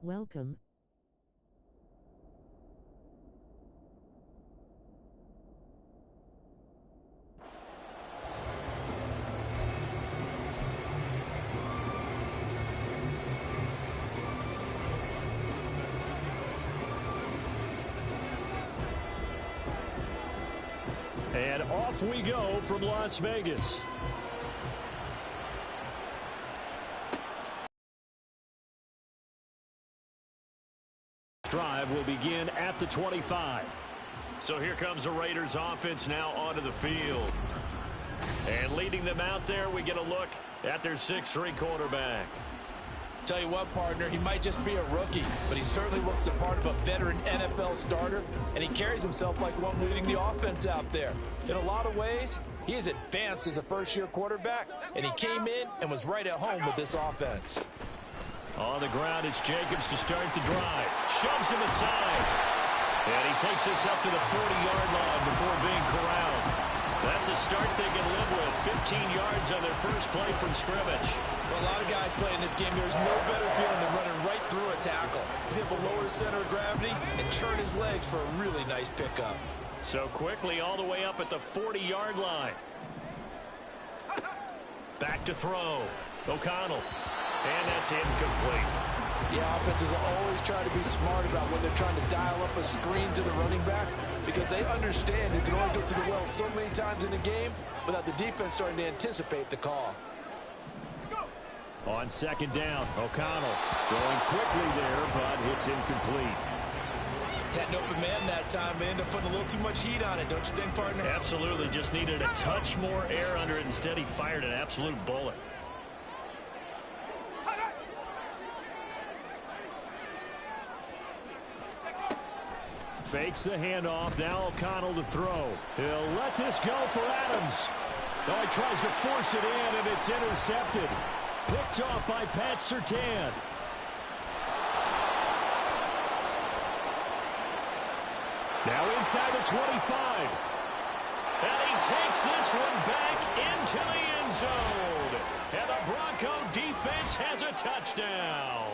Welcome. And off we go from Las Vegas. Drive will begin at the 25. So here comes the Raiders offense now onto the field. And leading them out there, we get a look at their 6'3" quarterback. Tell you what, partner, he might just be a rookie, but he certainly looks the part of a veteran NFL starter, and he carries himself like one leading the offense out there. In a lot of ways, he is advanced as a first-year quarterback, and he came in and was right at home with this offense. On the ground, it's Jacobs to start the drive. Shoves him aside. And he takes this up to the 40-yard line before being corralled. That's a start they can live with. 15 yards on their first play from scrimmage. For a lot of guys playing this game, there's no better feeling than running right through a tackle. He's able to lower his center of gravity and churn his legs for a really nice pickup. So quickly all the way up at the 40-yard line. Back to throw. O'Connell. And that's incomplete. Yeah, offenses always try to be smart about when they're trying to dial up a screen to the running back, because they understand you can only go to the well so many times in the game without the defense starting to anticipate the call. On second down, O'Connell going quickly there, but it's incomplete. Had an open man that time, but ended up putting a little too much heat on it, don't you think, partner? Absolutely, just needed a touch more air under it. Instead, he fired an absolute bullet. Fakes the handoff. Now O'Connell to throw. He'll let this go for Adams. Oh, he tries to force it in, and it's intercepted. Picked off by Pat Surtain. Now inside the 25. And he takes this one back into the end zone. And the Bronco defense has a touchdown.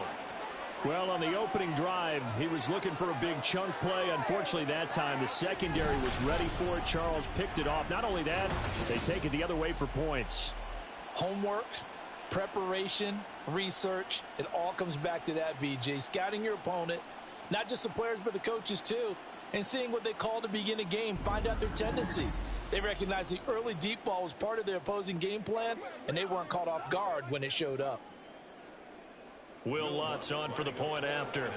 Well, on the opening drive, he was looking for a big chunk play. Unfortunately, that time, the secondary was ready for it. Charles picked it off. Not only that, they take it the other way for points. Homework, preparation, research, it all comes back to that, VJ. Scouting your opponent, not just the players, but the coaches too, and seeing what they call to begin a game, find out their tendencies. They recognize the early deep ball was part of their opposing game plan, and they weren't caught off guard when it showed up. Will Lutz on for the point after.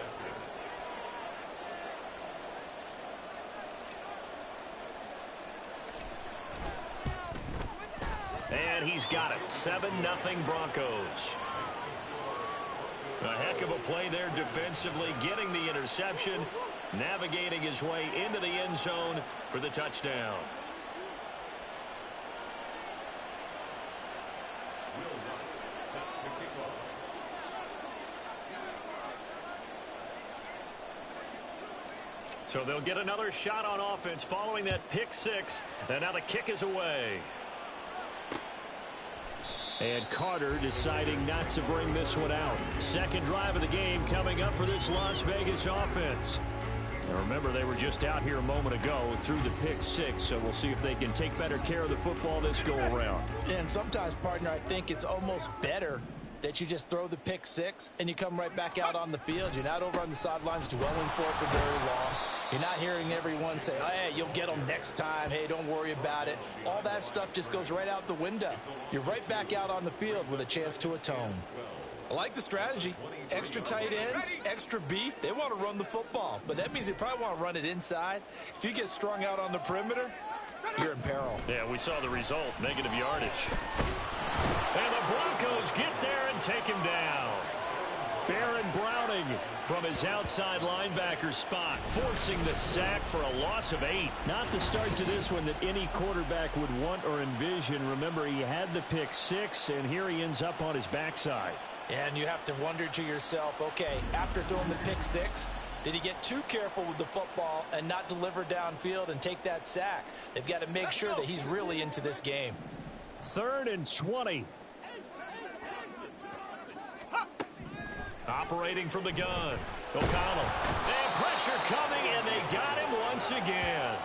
And he's got it. 7-0 Broncos. A heck of a play there defensively, getting the interception, navigating his way into the end zone for the touchdown. So they'll get another shot on offense following that pick six. And now the kick is away. And Carter deciding not to bring this one out. Second drive of the game coming up for this Las Vegas offense. And remember, they were just out here a moment ago through the pick six, so we'll see if they can take better care of the football this go-around. And sometimes, partner, I think it's almost better that you just throw the pick six and you come right back out on the field. You're not over on the sidelines dwelling for it for very long. You're not hearing everyone say, hey, you'll get them next time. Hey, don't worry about it. All that stuff just goes right out the window. You're right back out on the field with a chance to atone. I like the strategy. Extra tight ends, extra beef. They want to run the football, but that means they probably want to run it inside. If you get strung out on the perimeter, you're in peril. Yeah, we saw the result, negative yardage. And the Broncos get there and take him down. Baron Browning from his outside linebacker spot, forcing the sack for a loss of 8. Not the start to this one that any quarterback would want or envision. Remember, he had the pick six, and here he ends up on his backside. And you have to wonder to yourself, okay, after throwing the pick six, did he get too careful with the football and not deliver downfield and take that sack? They've got to make sure that he's really into this game. 3rd and 20. Operating from the gun. O'Connell. And pressure coming, and they got him once again.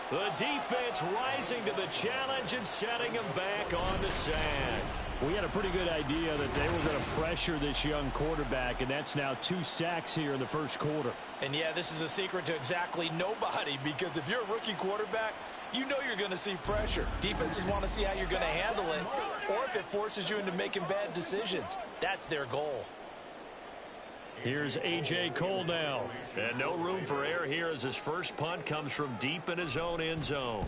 The defense rising to the challenge and setting him back on the sack. We had a pretty good idea that they were going to pressure this young quarterback, and that's now 2 sacks here in the first quarter. And yeah, this is a secret to exactly nobody, because if you're a rookie quarterback, you know you're going to see pressure. Defenses want to see how you're going to handle it, or if it forces you into making bad decisions. That's their goal. Here's A.J. Cole now. And no room for error here as his first punt comes from deep in his own end zone.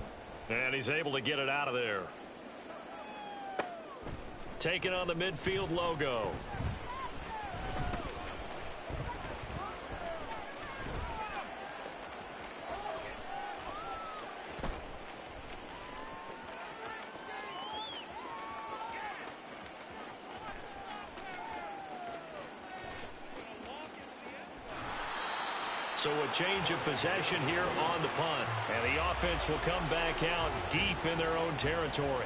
And he's able to get it out of there. Taking on the midfield logo. So a change of possession here on the punt. And the offense will come back out deep in their own territory.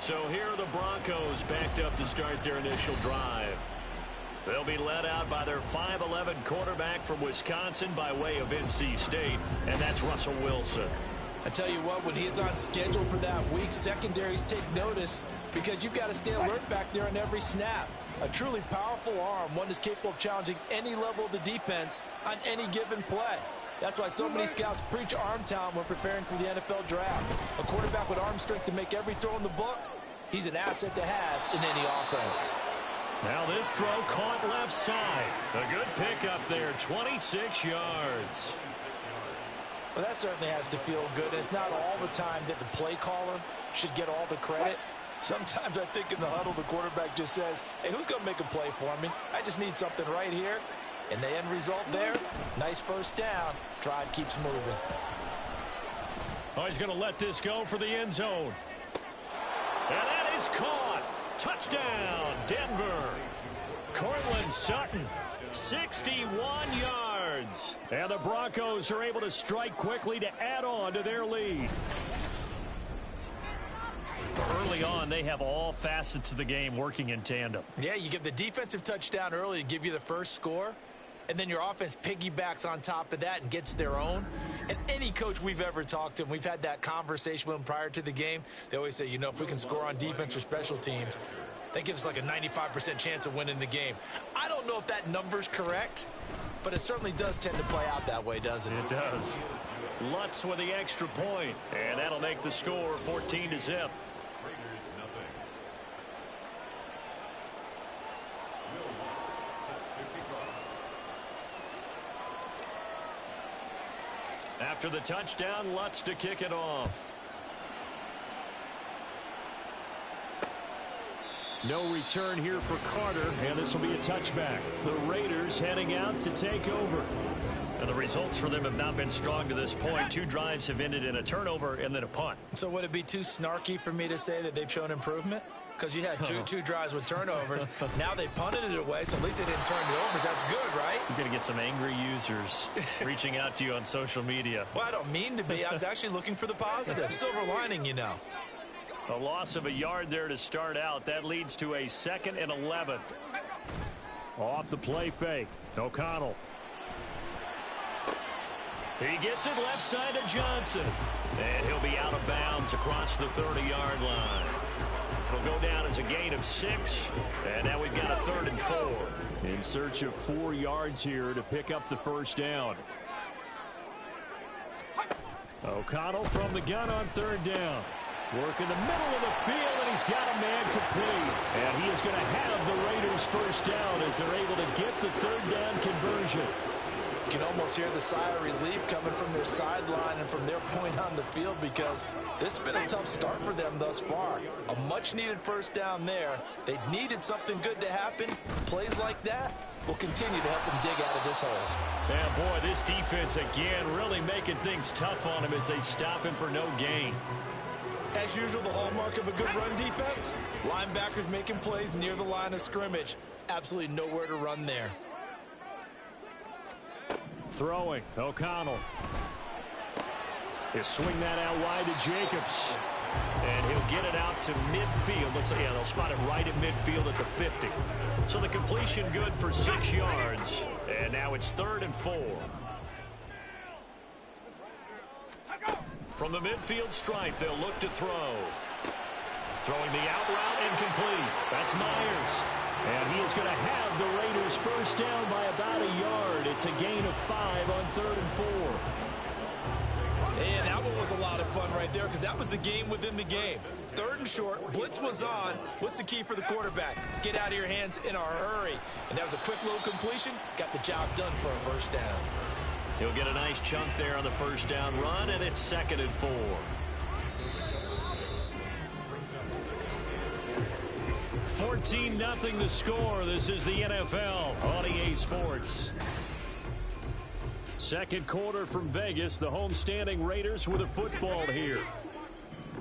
So here are the Broncos backed up to start their initial drive. They'll be led out by their 5'11" quarterback from Wisconsin by way of NC State, and that's Russell Wilson. I tell you what, when he's on schedule for that week, secondaries take notice because you've got to stay alert back there on every snap. A truly powerful arm, one that's capable of challenging any level of the defense on any given play. That's why so many scouts preach arm talent when preparing for the NFL draft. A quarterback with arm strength to make every throw in the book, he's an asset to have in any offense. Now this throw caught left side. A good pickup there, 26 yards. Well, that certainly has to feel good. It's not all the time that the play caller should get all the credit. Sometimes I think in the huddle, the quarterback just says, hey, who's going to make a play for me? I just need something right here. And the end result there, nice first down. Drive keeps moving. Oh, he's going to let this go for the end zone. And that is caught. Touchdown, Denver. Cortland Sutton, 61 yards. And the Broncos are able to strike quickly to add on to their lead. Early on, they have all facets of the game working in tandem. Yeah, you get the defensive touchdown early to give you the first score, and then your offense piggybacks on top of that and gets their own. And any coach we've ever talked to, and we've had that conversation with them prior to the game, they always say, you know, if we can score on defense or special teams, that gives us like a 95% chance of winning the game. I don't know if that number's correct, but it certainly does tend to play out that way, doesn't it? It does. Lutz with the extra point, and that'll make the score 14-0. After the touchdown, Lutz to kick it off. No return here for Carter, and this will be a touchback. The Raiders heading out to take over. And the results for them have not been strong to this point. 2 drives have ended in a turnover and then a punt. So would it be too snarky for me to say that they've shown improvement? Because you had two drives with turnovers. Now they punted it away, so at least they didn't turn the overs. That's good, right? You're going to get some angry users reaching out to you on social media. Well, I don't mean to be. I was actually looking for the positive. Silver lining, you know. A loss of a yard there to start out. That leads to a 2nd and 11. Off the play fake. O'Connell. He gets it left side to Johnson. And he'll be out of bounds across the 30-yard line. It'll go down as a gain of 6. And now we've got a 3rd and 4. In search of 4 yards here to pick up the first down. O'Connell from the gun on 3rd down. Work in the middle of the field, and he's got a man complete. And he is going to have the Raiders first down as they're able to get the 3rd down conversion. You can almost hear the sigh of relief coming from their sideline and from their point on the field, because this has been a tough start for them thus far. A much-needed first down there. They needed something good to happen. Plays like that will continue to help them dig out of this hole. And, boy, this defense, again, really making things tough on him as they stop him for no gain. As usual, the hallmark of a good run defense, linebackers making plays near the line of scrimmage. Absolutely nowhere to run there. Throwing, O'Connell. He'll swing that out wide to Jacobs. And he'll get it out to midfield. Yeah, they'll spot it right at midfield at the 50. So the completion good for 6 yards. And now it's 3rd and 4. From the midfield stripe, they'll look to throw. Throwing the out route incomplete. That's Myers. And he is going to have the Raiders first down by about a yard. It's a gain of 5 on 3rd and 4. And that one was a lot of fun right there because that was the game within the game. 3rd and short, blitz was on. What's the key for the quarterback? Get out of your hands in a hurry. And that was a quick little completion. Got the job done for a first down. He'll get a nice chunk there on the first down run, and it's 2nd and 4. 14-0 the score. This is the NFL on EA Sports. Second quarter from Vegas. The homestanding Raiders with a football here.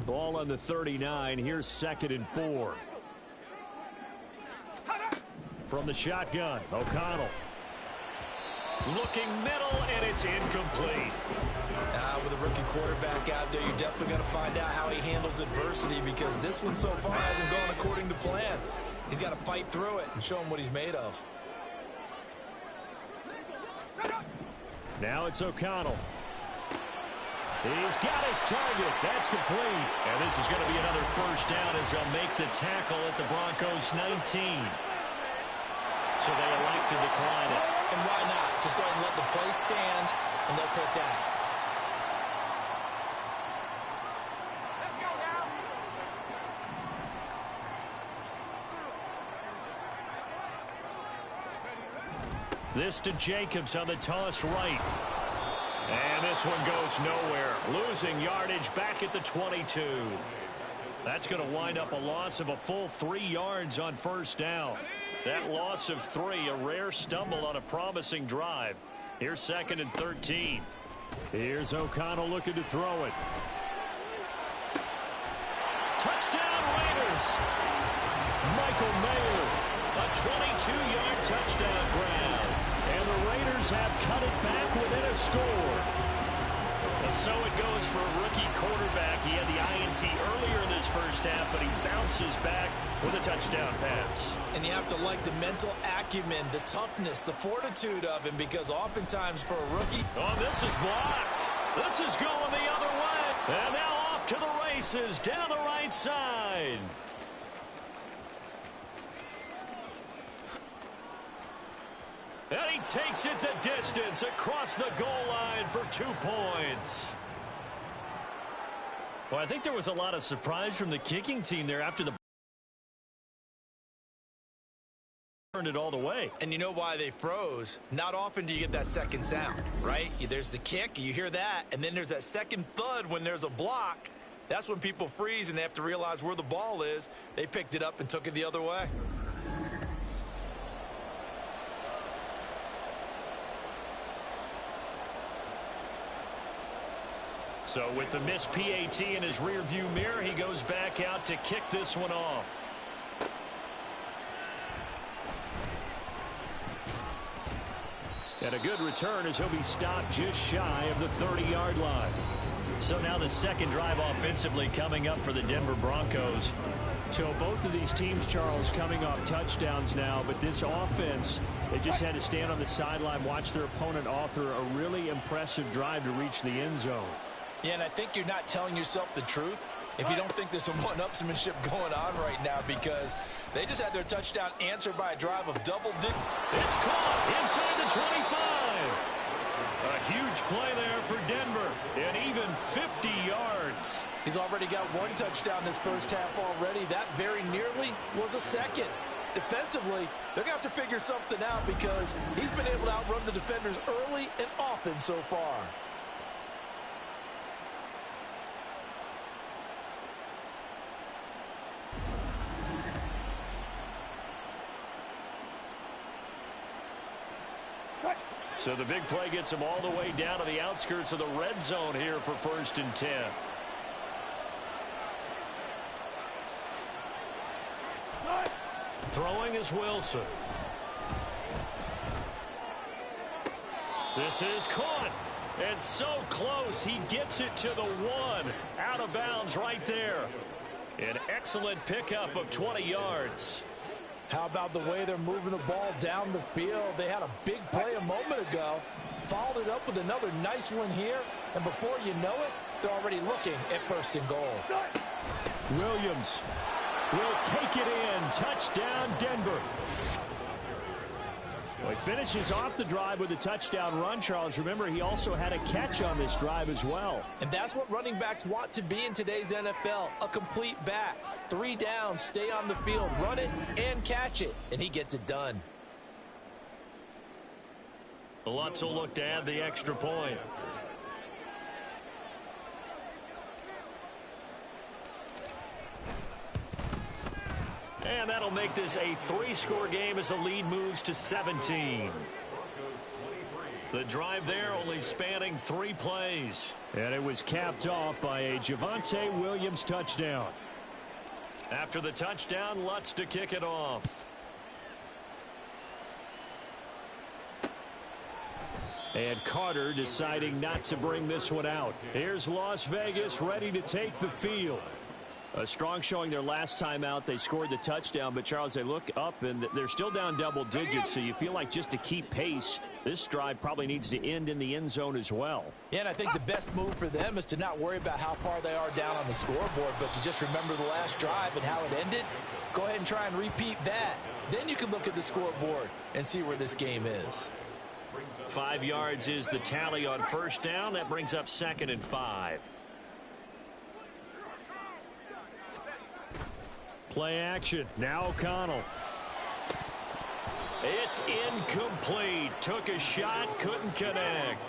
Ball on the 39. Here's 2nd and 4. From the shotgun, O'Connell. Looking middle, and it's incomplete. With a rookie quarterback out there, you're definitely going to find out how he handles adversity because this one so far hasn't gone according to plan. He's got to fight through it and show him what he's made of. Now it's O'Connell. He's got his target. That's complete. And this is going to be another first down as they'll make the tackle at the Broncos' 19. So they elect to decline it. And why not? Just go ahead and let the play stand, and they'll take that. This to Jacobs on the toss right. And this one goes nowhere. Losing yardage back at the 22. That's going to wind up a loss of a full 3 yards on first down. That loss of 3, a rare stumble on a promising drive. Here's 2nd and 13. Here's O'Connell looking to throw it. Touchdown Raiders. Michael Mayer. A 22-yard touchdown grab. And the Raiders have cut it back within a score. So it goes for a rookie quarterback. He had the INT earlier in this first half, but he bounces back with a touchdown pass. And you have to like the mental acumen, the toughness, the fortitude of him, because oftentimes for a rookie... Oh, this is blocked. This is going the other way. And now off to the races down the right side. And he takes it the distance across the goal line for 2 points. Well, I think there was a lot of surprise from the kicking team there after the turned it all the way. And you know why they froze? Not often do you get that second sound, right? There's the kick, you hear that, and then there's that second thud when there's a block. That's when people freeze and they have to realize where the ball is. They picked it up and took it the other way. So with the missed PAT in his rearview mirror, he goes back out to kick this one off. And a good return as he'll be stopped just shy of the 30-yard line. So now the second drive offensively coming up for the Denver Broncos. So both of these teams, Charles, coming off touchdowns now, but this offense, they just had to stand on the sideline, watch their opponent author a really impressive drive to reach the end zone. Yeah, and I think you're not telling yourself the truth if you don't think there's some one-upsmanship going on right now, because they just had their touchdown answered by a drive of double digits. It's caught inside the 25. A huge play there for Denver, and even 50 yards. He's already got 1 touchdown this first half already. That very nearly was a second. Defensively, they're going to have to figure something out because he's been able to outrun the defenders early and often so far. So the big play gets him all the way down to the outskirts of the red zone here for 1st and 10. Throwing is Wilson. This is caught. And so close, he gets it to the 1. Out of bounds right there. An excellent pickup of 20 yards. How about the way they're moving the ball down the field? They had a big play a moment ago. Followed it up with another nice one here. And before you know it, they're already looking at 1st and goal. Williams will take it in. Touchdown, Denver. Well, he finishes off the drive with a touchdown run, Charles. Remember, he also had a catch on this drive as well. And that's what running backs want to be in today's NFL, a complete back. 3 down, stay on the field, run it, and catch it. And he gets it done. Lutz will look to add the extra point. And that'll make this a 3-score game as the lead moves to 17. The drive there only spanning 3 plays. And it was capped off by a Javonte Williams touchdown. After the touchdown, Lutz to kick it off. And Carter deciding not to bring this one out. Here's Las Vegas ready to take the field. A strong showing their last time out. They scored the touchdown, but Charles, they look up and they're still down double digits, so you feel like just to keep pace, this drive probably needs to end in the end zone as well. Yeah, and I think the best move for them is to not worry about how far they are down on the scoreboard, but to just remember the last drive and how it ended. Go ahead and try and repeat that. Then you can look at the scoreboard and see where this game is. 5 yards is the tally on 1st down. That brings up 2nd and 5. Play action. Now O'Connell. It's incomplete. Took a shot, couldn't connect.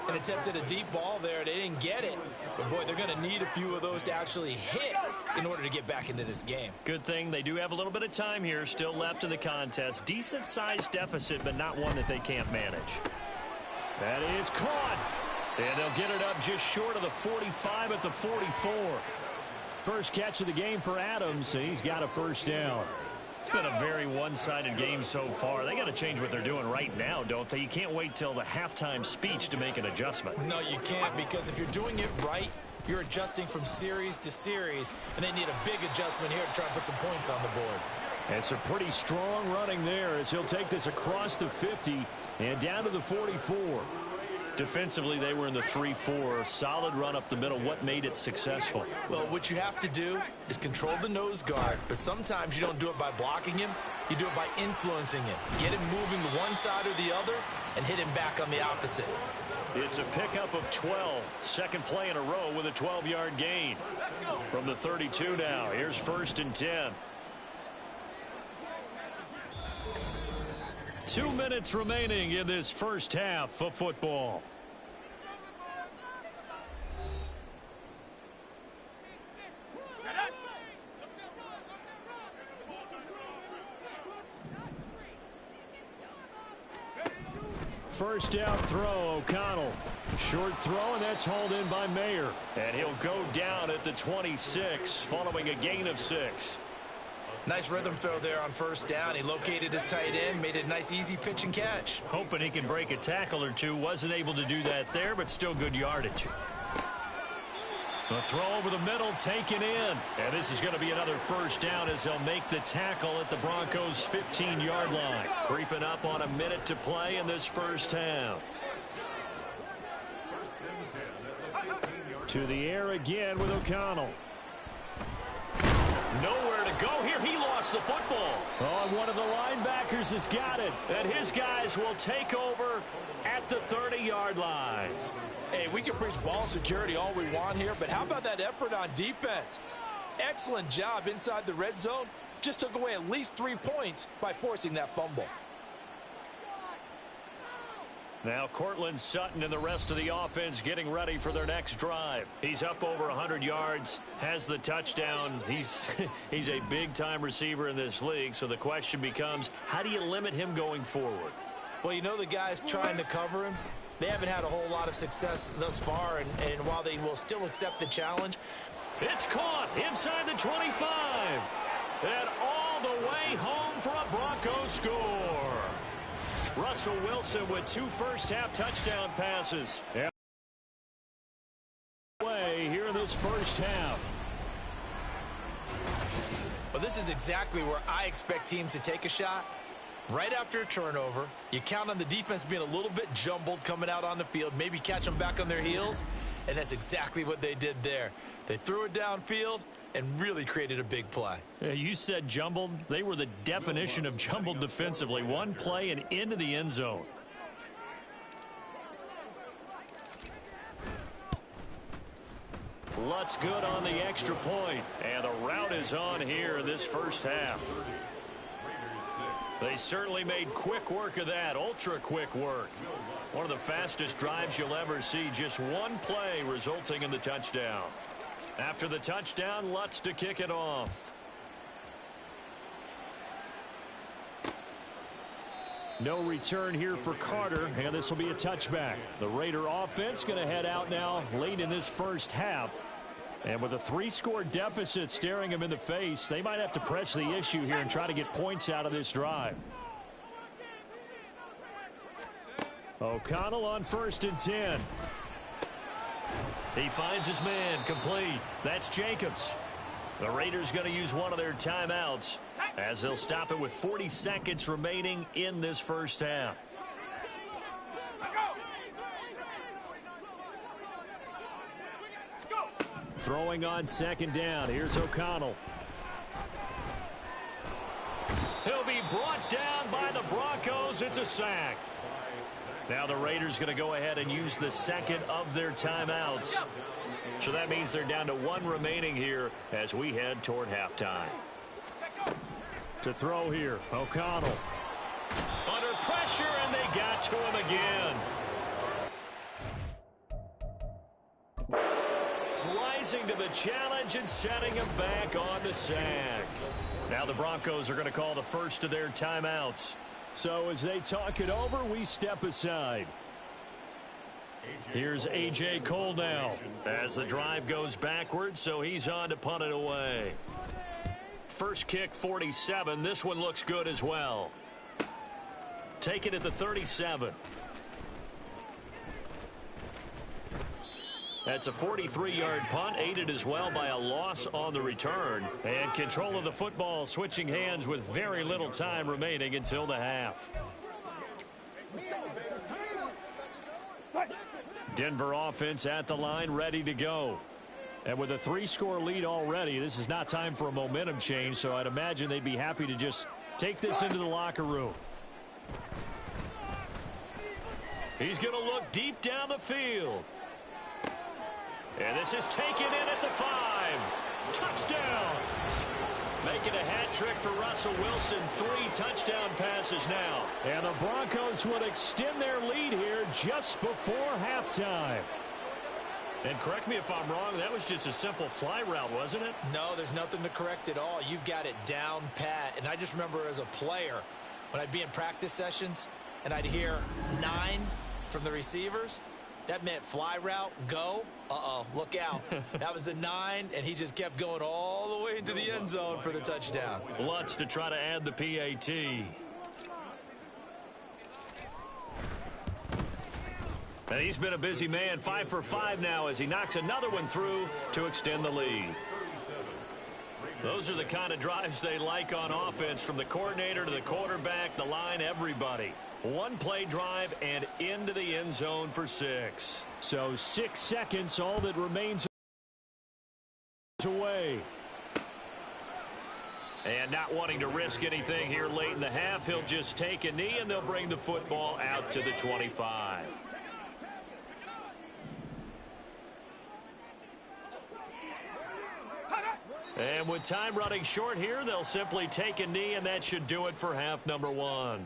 And attempted a deep ball there. They didn't get it. But, boy, they're going to need a few of those to actually hit in order to get back into this game. Good thing they do have a little bit of time here still left in the contest. Decent-sized deficit, but not one that they can't manage. That is caught. And they'll get it up just short of the 45 at the 44. First catch of the game for Adams, and he's got a 1st down. It's been a very one-sided game so far. They got to change what they're doing right now, don't they? You can't wait till the halftime speech to make an adjustment. No, you can't, because if you're doing it right, you're adjusting from series to series, and they need a big adjustment here to try and put some points on the board. And some pretty strong running there as he'll take this across the 50 and down to the 44. Defensively, they were in the 3-4. Solid run up the middle. What made it successful? Well, what you have to do is control the nose guard, but sometimes you don't do it by blocking him. You do it by influencing him. Get him moving to one side or the other and hit him back on the opposite. It's a pickup of 12. Second play in a row with a 12-yard gain. From the 32 now. Here's 1st and 10. 2 minutes remaining in this first half of football. First down throw, O'Connell. Short throw, and that's hauled in by Mayer. And he'll go down at the 26 following a gain of 6. Nice rhythm throw there on 1st down. He located his tight end, made a nice easy pitch and catch. Hoping he can break a tackle or two. Wasn't able to do that there, but still good yardage. The throw over the middle taken in. And this is going to be another 1st down as they'll make the tackle at the Broncos' 15-yard line. Creeping up on a minute to play in this first half. To the air again with O'Connell. Nowhere to go here. He lost the football. Oh, and one of the linebackers has got it. And his guys will take over at the 30-yard line. Hey, we can preach ball security all we want here, but how about that effort on defense? Excellent job inside the red zone. Just took away at least 3 points by forcing that fumble. Now Cortland Sutton and the rest of the offense getting ready for their next drive. He's up over 100 yards, has the touchdown. He's a big-time receiver in this league, so the question becomes, how do you limit him going forward? Well, you know the guys trying to cover him, they haven't had a whole lot of success thus far, and while they will still accept the challenge. It's caught inside the 25. And all the way home for a Broncos score. Russell Wilson with 2 first-half touchdown passes. Yeah. Here in this first half. Well, this is exactly where I expect teams to take a shot. Right after a turnover, you count on the defense being a little bit jumbled coming out on the field, maybe catch them back on their heels, and that's exactly what they did there. They threw it downfield and really created a big play. Yeah, you said jumbled. They were the definition of jumbled defensively. One play and into the end zone. Lutz good on the extra point. And the route is on here in this first half. They certainly made quick work of that. Ultra quick work. One of the fastest drives you'll ever see. Just one play resulting in the touchdown. After the touchdown, Lutz to kick it off. No return here for Carter, and this will be a touchback. The Raider offense going to head out now late in this first half. And with a 3-score deficit staring them in the face, they might have to press the issue here and try to get points out of this drive. O'Connell on 1st and 10. He finds his man, complete. That's Jacobs. The Raiders going to use one of their timeouts as they'll stop it with 40 seconds remaining in this first half. Throwing on 2nd down. Here's O'Connell. He'll be brought down by the Broncos. It's a sack. Now the Raiders going to go ahead and use the second of their timeouts. So that means they're down to 1 remaining here as we head toward halftime. To throw here, O'Connell. Under pressure, and they got to him again. Rising to the challenge and setting him back on the sack. Now the Broncos are going to call the first of their timeouts. So as they talk it over, we step aside. Here's A.J. Cole now as the drive goes backwards, so he's on to punt it away. First kick, 47. This one looks good as well. Take it at the 37. That's a 43-yard punt, aided as well by a loss on the return. And control of the football switching hands with very little time remaining until the half. Denver offense at the line, ready to go. And with a 3-score lead already, this is not time for a momentum change, so I'd imagine they'd be happy to just take this into the locker room. He's going to look deep down the field. And this is taken in at the 5. Touchdown. Making a hat trick for Russell Wilson. 3 touchdown passes now. And the Broncos would extend their lead here just before halftime. And correct me if I'm wrong, that was just a simple fly route, wasn't it? No, there's nothing to correct at all. You've got it down pat. And I just remember as a player, when I'd be in practice sessions and I'd hear 9 from the receivers, that meant fly route, go. Uh-oh, look out. That was the 9, and he just kept going all the way into the end zone for the touchdown. Lutz to try to add the PAT. And he's been a busy man, 5 for 5 now as he knocks another one through to extend the lead. Those are the kind of drives they like on offense, from the coordinator to the quarterback, the line, everybody. 1-play drive and into the end zone for 6. So 6 seconds, all that remains away. And not wanting to risk anything here late in the half, he'll just take a knee and they'll bring the football out to the 25. And with time running short here, they'll simply take a knee, and that should do it for half number 1.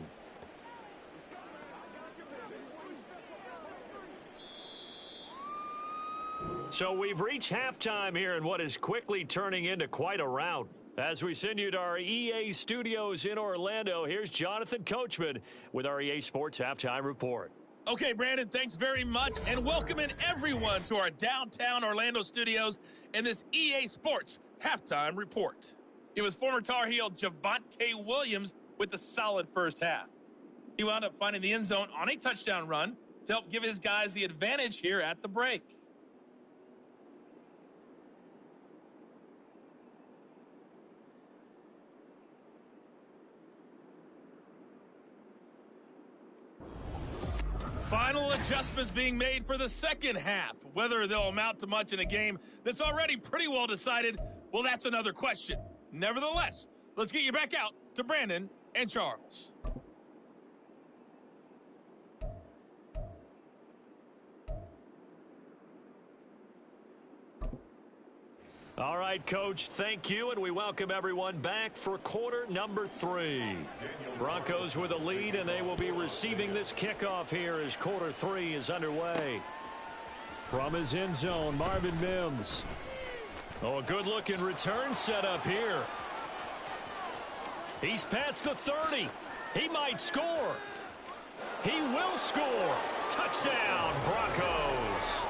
So we've reached halftime here in what is quickly turning into quite a rout. As we send you to our EA studios in Orlando, here's Jonathan Coachman with our EA Sports Halftime Report. Okay, Brandon, thanks very much, and welcoming everyone to our downtown Orlando studios in this EA Sports Halftime Report. It was former Tar Heel Javonte Williams with a solid first half. He wound up finding the end zone on a touchdown run to help give his guys the advantage here at the break. Final adjustments being made for the second half. Whether they'll amount to much in a game that's already pretty well decided, well, that's another question. Nevertheless, let's get you back out to Brandon and Charles. All right, Coach, thank you, and we welcome everyone back for quarter number 3. Broncos with a lead, and they will be receiving this kickoff here as quarter 3 is underway. From his end zone, Marvin Mims. Oh, a good-looking return setup here. He's past the 30. He might score. He will score. Touchdown, Broncos.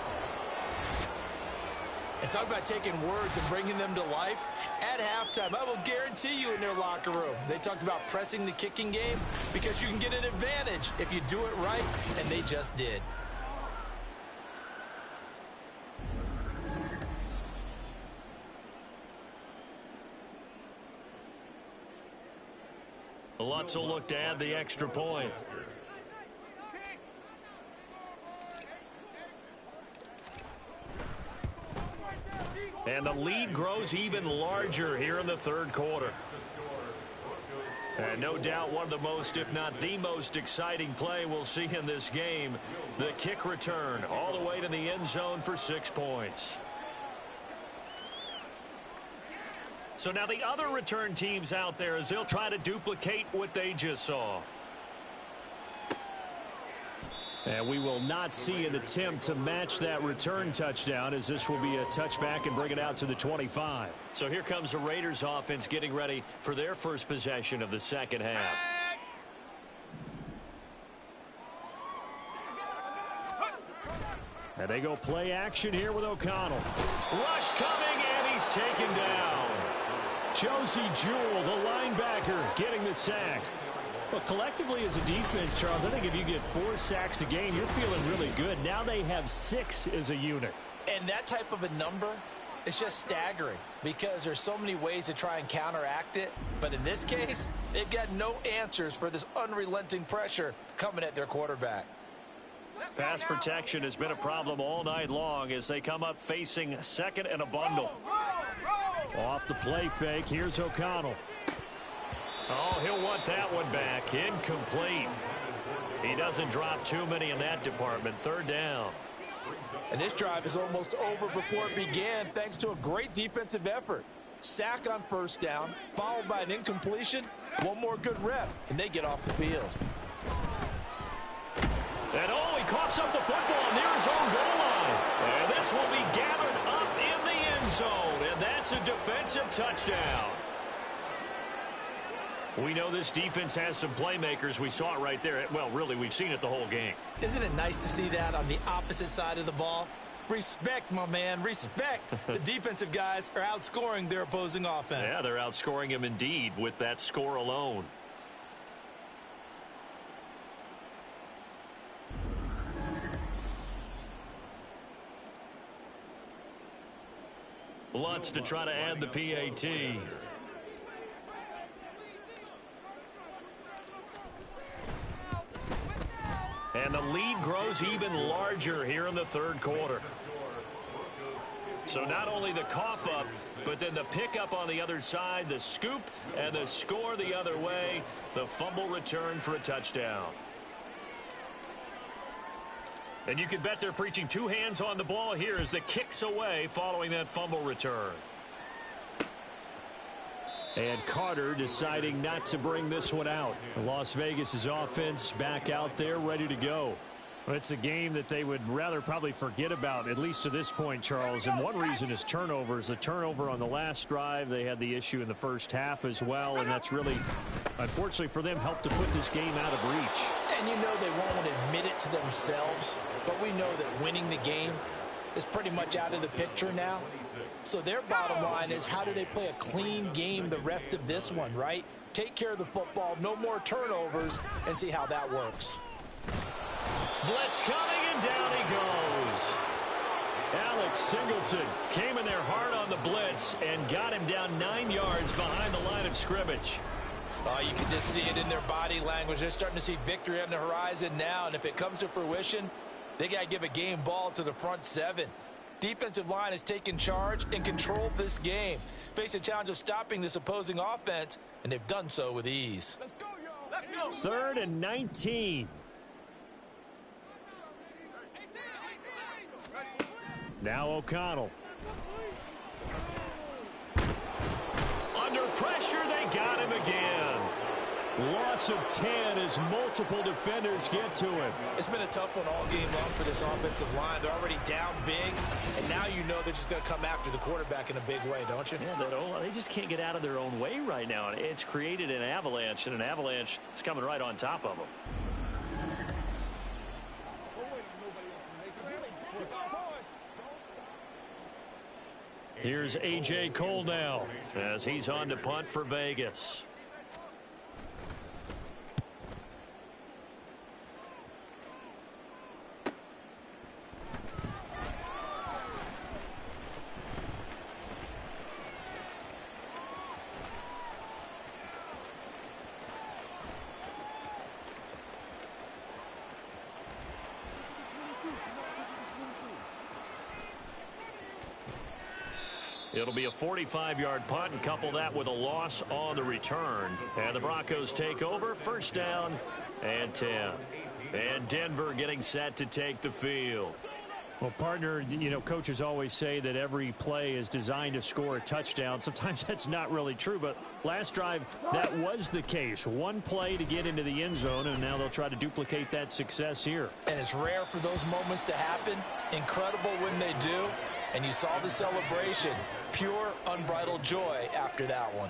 And talk about taking words and bringing them to life. At halftime, I will guarantee you in their locker room, they talked about pressing the kicking game because you can get an advantage if you do it right, and they just did. Lutz will look to add the extra point. And the lead grows even larger here in the third quarter. And no doubt one of the most, if not the most exciting play we'll see in this game. The kick return all the way to the end zone for 6 points. So now the other return teams out there as they'll try to duplicate what they just saw. And we will not see an attempt to match that return touchdown, as this will be a touchback and bring it out to the 25. So here comes the Raiders offense getting ready for their first possession of the second half. And they go play action here with O'Connell. Rush coming, and he's taken down. Josie Jewell, the linebacker, getting the sack. Well, collectively as a defense, Charles, I think if you get 4 sacks a game, you're feeling really good. Now they have 6 as a unit. And that type of a number is just staggering because there's so many ways to try and counteract it. But in this case, they've got no answers for this unrelenting pressure coming at their quarterback. Pass protection has been a problem all night long as they come up facing second and a bundle. Off the play fake, here's O'Connell. Oh, he'll want that one back. Incomplete. He doesn't drop too many in that department. Third down. And this drive is almost over before it began thanks to a great defensive effort. Sack on first down, followed by an incompletion. One more good rep, and they get off the field. And oh, he coughs up the football near his own goal line. And this will be gathered up in the end zone, and that's a defensive touchdown. We know this defense has some playmakers. We saw it right there. Well, really, we've seen it the whole game. Isn't it nice to see that on the opposite side of the ball? Respect, my man, respect. The defensive guys are outscoring their opposing offense. Yeah, they're outscoring him indeed with that score alone. Lutz to try to add the PAT. And the lead grows even larger here in the third quarter. So not only the cough up, but then the pickup on the other side, the scoop, and the score the other way. The fumble return for a touchdown. And you can bet they're preaching 2 hands on the ball here as the kick's away following that fumble return. And Carter deciding not to bring this one out. Las Vegas's offense back out there ready to go. Well, it's a game that they would rather probably forget about, at least to this point, Charles. And one reason is turnovers. A turnover on the last drive. They had the issue in the first half as well. And that's really, unfortunately for them, helped to put this game out of reach. And you know they won't admit it to themselves. But we know that winning the game is pretty much out of the picture now. So their bottom line is, how do they play a clean game the rest of this one, right? Take care of the football, no more turnovers, and see how that works. Blitz coming, and down he goes. Alex Singleton came in there hard on the blitz and got him down 9 yards behind the line of scrimmage. Oh, you can just see it in their body language. They're starting to see victory on the horizon now, and if it comes to fruition, they got to give a game ball to the front seven. Defensive line has taken charge and controlled this game. Face a challenge of stopping this opposing offense, and they've done so with ease. Let's go, y'all. Let's go. 3rd and 19. Now O'Connell. Under pressure, they got him again. Loss of 10 as multiple defenders get to him. It's been a tough one all game long for this offensive line. They're already down big, and now you know they're just going to come after the quarterback in a big way, don't you? Yeah, they just can't get out of their own way right now. It's created an avalanche, and an avalanche is coming right on top of them. Here's A.J. Cole now as he's on to punt for Vegas. It'll be a 45-yard punt, and couple that with a loss on the return. And the Broncos take over, 1st down and 10. And Denver getting set to take the field. Well, partner, coaches always say that every play is designed to score a touchdown. Sometimes that's not really true, but last drive, that was the case. One play to get into the end zone, and now they'll try to duplicate that success here. And it's rare for those moments to happen. Incredible when they do. And you saw the celebration. Pure, unbridled joy after that one.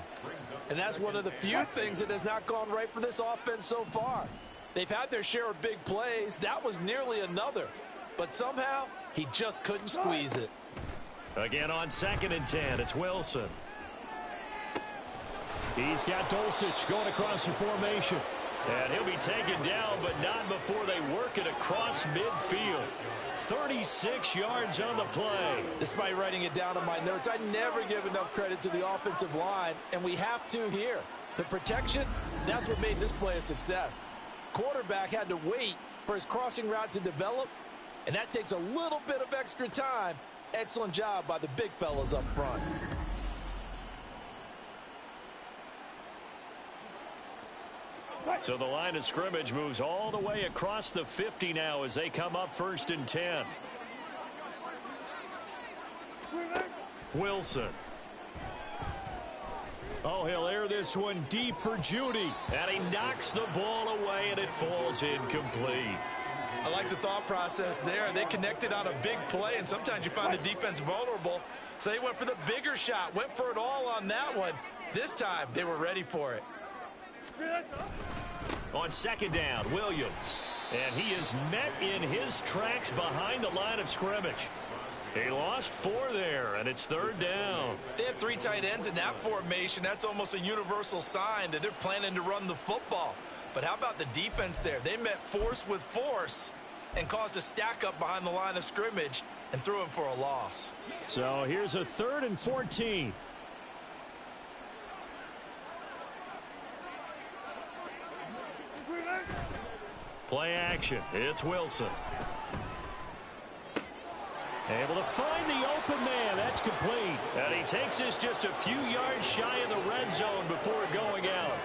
And that's one of the few things that has not gone right for this offense so far. They've had their share of big plays. That was nearly another. But somehow, he just couldn't squeeze it. Again on 2nd and 10, it's Wilson. He's got Dulcich going across the formation. And he'll be taken down, but not before they work it across midfield. 36 yards on the play. Despite writing it down on my notes, I never give enough credit to the offensive line, and we have to here. The protection, that's what made this play a success. Quarterback had to wait for his crossing route to develop, and that takes a little bit of extra time. Excellent job by the big fellas up front. So the line of scrimmage moves all the way across the 50 now as they come up 1st and 10. Wilson. Oh, he'll air this one deep for Judy. And he knocks the ball away, and it falls incomplete. I like the thought process there. They connected on a big play, and sometimes you find the defense vulnerable. So they went for the bigger shot, went for it all on that one. This time, they were ready for it. On 2nd down, Williams. And he is met in his tracks behind the line of scrimmage. He lost 4 there, and it's 3rd down. They have 3 tight ends in that formation. That's almost a universal sign that they're planning to run the football. But how about the defense there? They met force with force and caused a stack up behind the line of scrimmage and threw him for a loss. So here's a 3rd and 14. Play action. It's Wilson. Able to find the open man. That's complete. And he takes this just a few yards shy of the red zone before going out.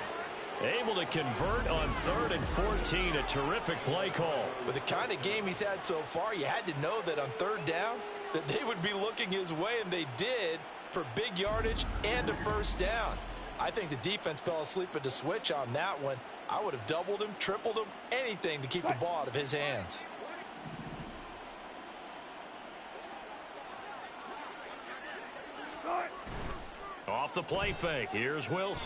Able to convert on 3rd and 14. A terrific play call. With the kind of game he's had so far, you had to know that on 3rd down that they would be looking his way, and they did, for big yardage and a 1st down. I think the defense fell asleep at the switch on that one. I would have doubled him, tripled him, anything to keep the ball out of his hands. Off the play fake, here's Wilson.